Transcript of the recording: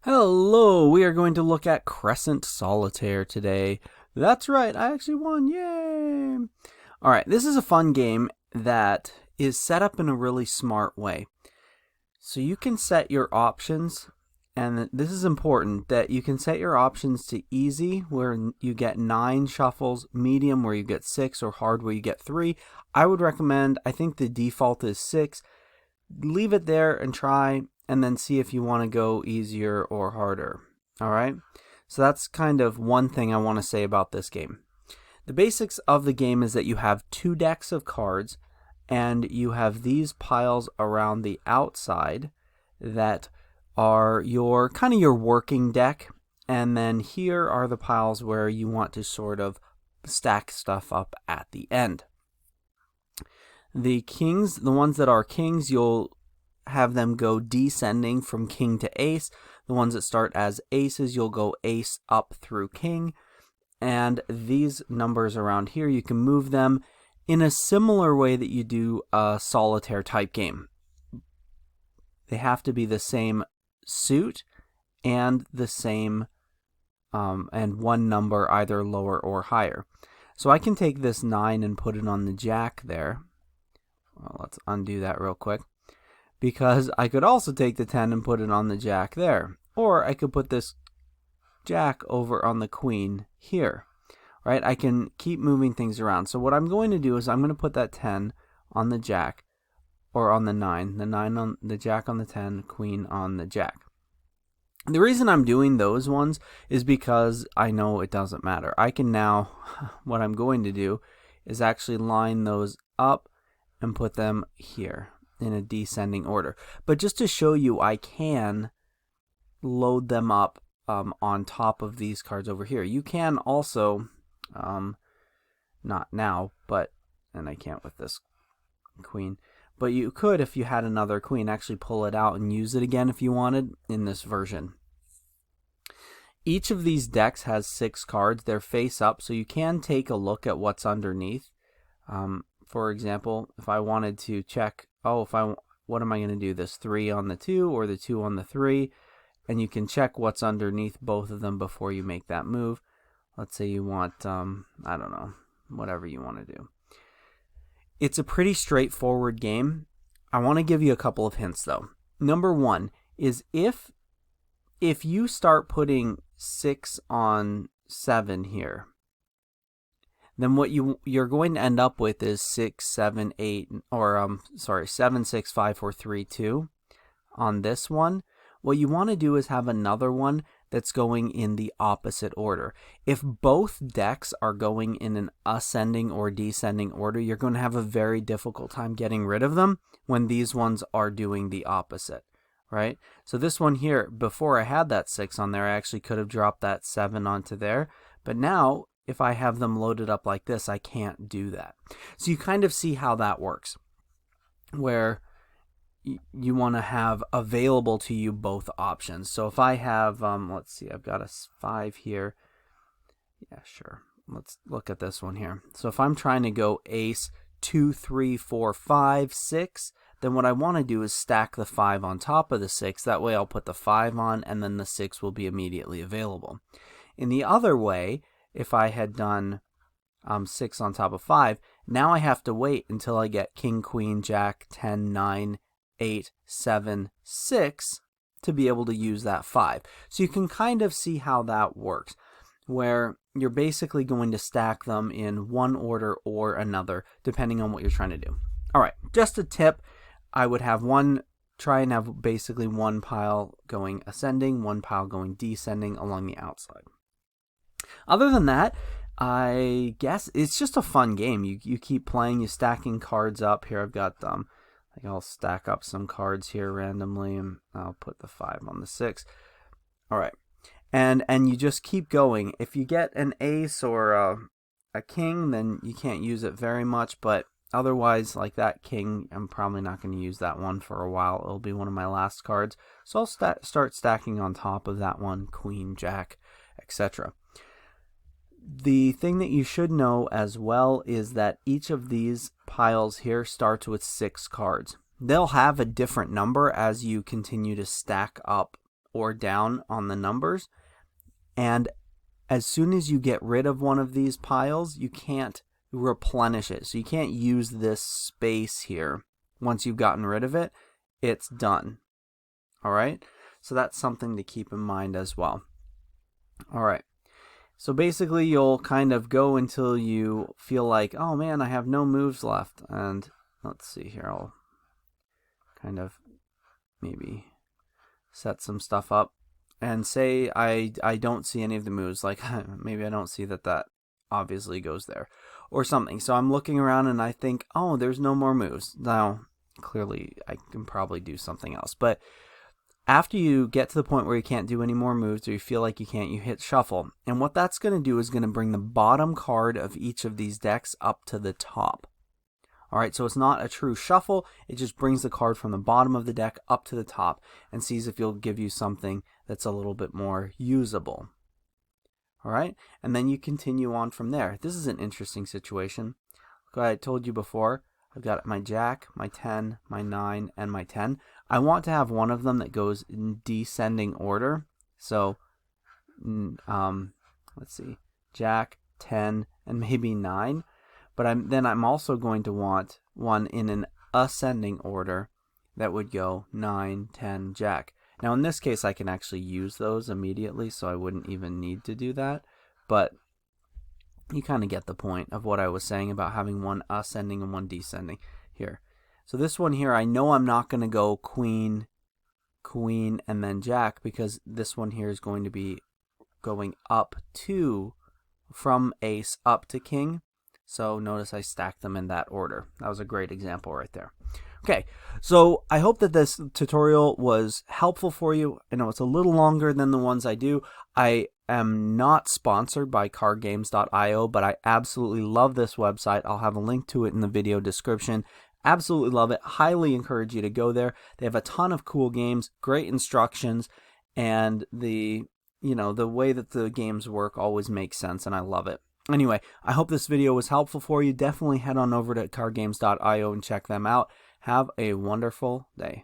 Hello, we are going to look at Crescent Solitaire today. That's right, I actually won, yay! Alright, this is a fun game that is set up in a really smart way. So you can set your options, and this is important, that you can set your options to easy, where you get 9 shuffles, medium, where you get 6, or hard, where you get 3. I would recommend, I think the default is 6. Leave it there and try, and then see if you want to go easier or harder. Alright? So that's kind of one thing I want to say about this game. The basics of the game is that you have 2 decks of cards, and you have these piles around the outside that are your kind of your working deck, and then here are the piles where you want to sort of stack stuff up at the end. The kings, the ones that are kings, you'll have them go descending from king to ace. The ones that start as aces, you'll go ace up through king. And these numbers around here, you can move them in a similar way that you do a solitaire type game. They have to be the same suit and the same and one number either lower or higher. So I can take this 9 and put it on the jack there. Well, let's undo that real quick, because I could also take the 10 and put it on the jack there, or I could put this jack over on the queen here, right? I can keep moving things around. So what I'm going to do is I'm going to put that 10 on the jack, or on the 9 on the jack on the 10, queen on the jack. The reason I'm doing those ones is because I know it doesn't matter. I can now, what I'm going to do is actually line those up and put them here in a descending order. But just to show you, I can load them up on top of these cards over here. You can also, not now, but, and I can't with this queen, but you could, if you had another queen, actually pull it out and use it again if you wanted in this version. Each of these decks has 6 cards. They're face up, so you can take a look at what's underneath. For example, if I wanted to check, what am I going to do? This 3 on the 2 or the 2 on the 3? And you can check what's underneath both of them before you make that move. Let's say you want, I don't know, whatever you want to do. It's a pretty straightforward game. I want to give you a couple of hints though. Number 1 is if you start putting 6 on 7 here, then what you're going to end up with is 6, 7, 8, or 7, 6, 5, 4, 3, 2 on this one. What you want to do is have another one that's going in the opposite order. If both decks are going in an ascending or descending order, you're going to have a very difficult time getting rid of them when these ones are doing the opposite, right? So this one here, before I had that 6 on there, I actually could have dropped that 7 onto there, but now if I have them loaded up like this, I can't do that. So you kind of see how that works, where you want to have available to you both options. So if I have, let's see, I've got a 5 here. Yeah, sure. Let's look at this one here. So if I'm trying to go ace, 2, 3, 4, 5, 6, then what I want to do is stack the 5 on top of the 6. That way I'll put the 5 on, and then the 6 will be immediately available. In the other way, if I had done 6 on top of 5, now I have to wait until I get king, queen, jack, 10, 9, 8, 7, 6 to be able to use that 5. So you can kind of see how that works, where you're basically going to stack them in one order or another, depending on what you're trying to do. All right, just a tip, I would have try and have basically one pile going ascending, one pile going descending along the outside. Other than that, I guess it's just a fun game. You keep playing, you stacking cards up. Here I've got I'll stack up some cards here randomly, and I'll put the 5 on the 6. All right, and you just keep going. If you get an ace or a king, then you can't use it very much, but otherwise, like that king, I'm probably not going to use that one for a while. It'll be one of my last cards, so I'll start stacking on top of that one, queen, jack, etc. The thing that you should know as well is that each of these piles here starts with 6 cards. They'll have a different number as you continue to stack up or down on the numbers. And as soon as you get rid of one of these piles, you can't replenish it. So you can't use this space here. Once you've gotten rid of it, it's done. All right? So that's something to keep in mind as well. All right. So basically, you'll kind of go until you feel like, oh man, I have no moves left. And let's see here. I'll kind of maybe set some stuff up and say I don't see any of the moves. Like maybe I don't see that obviously goes there or something. So I'm looking around and I think, oh, there's no more moves. Now, clearly I can probably do something else. But after you get to the point where you can't do any more moves or you feel like you can't, you hit shuffle. And what that's going to do is going to bring the bottom card of each of these decks up to the top. All right, so it's not a true shuffle. It just brings the card from the bottom of the deck up to the top and sees if it'll give you something that's a little bit more usable. All right, and then you continue on from there. This is an interesting situation. Like I told you before, I've got my Jack, my 10, my 9, and my 10. I want to have one of them that goes in descending order. So, let's see, Jack, 10, and maybe 9. But I'm also going to want one in an ascending order that would go 9, 10, Jack. Now in this case I can actually use those immediately, so I wouldn't even need to do that. But you kind of get the point of what I was saying about having one ascending and one descending here. So this one here, I know I'm not going to go Queen, Queen, and then Jack, because this one here is going to be going up to, from Ace up to King. So notice I stacked them in that order. That was a great example right there. Okay, so I hope that this tutorial was helpful for you. I know it's a little longer than the ones I do. I am not sponsored by cardgames.io, but I absolutely love this website. I'll have a link to it in the video description. Absolutely love it. Highly encourage you to go there. They have a ton of cool games, great instructions, and the way that the games work always makes sense, and I love it. Anyway, I hope this video was helpful for you. Definitely head on over to cardgames.io and check them out. Have a wonderful day.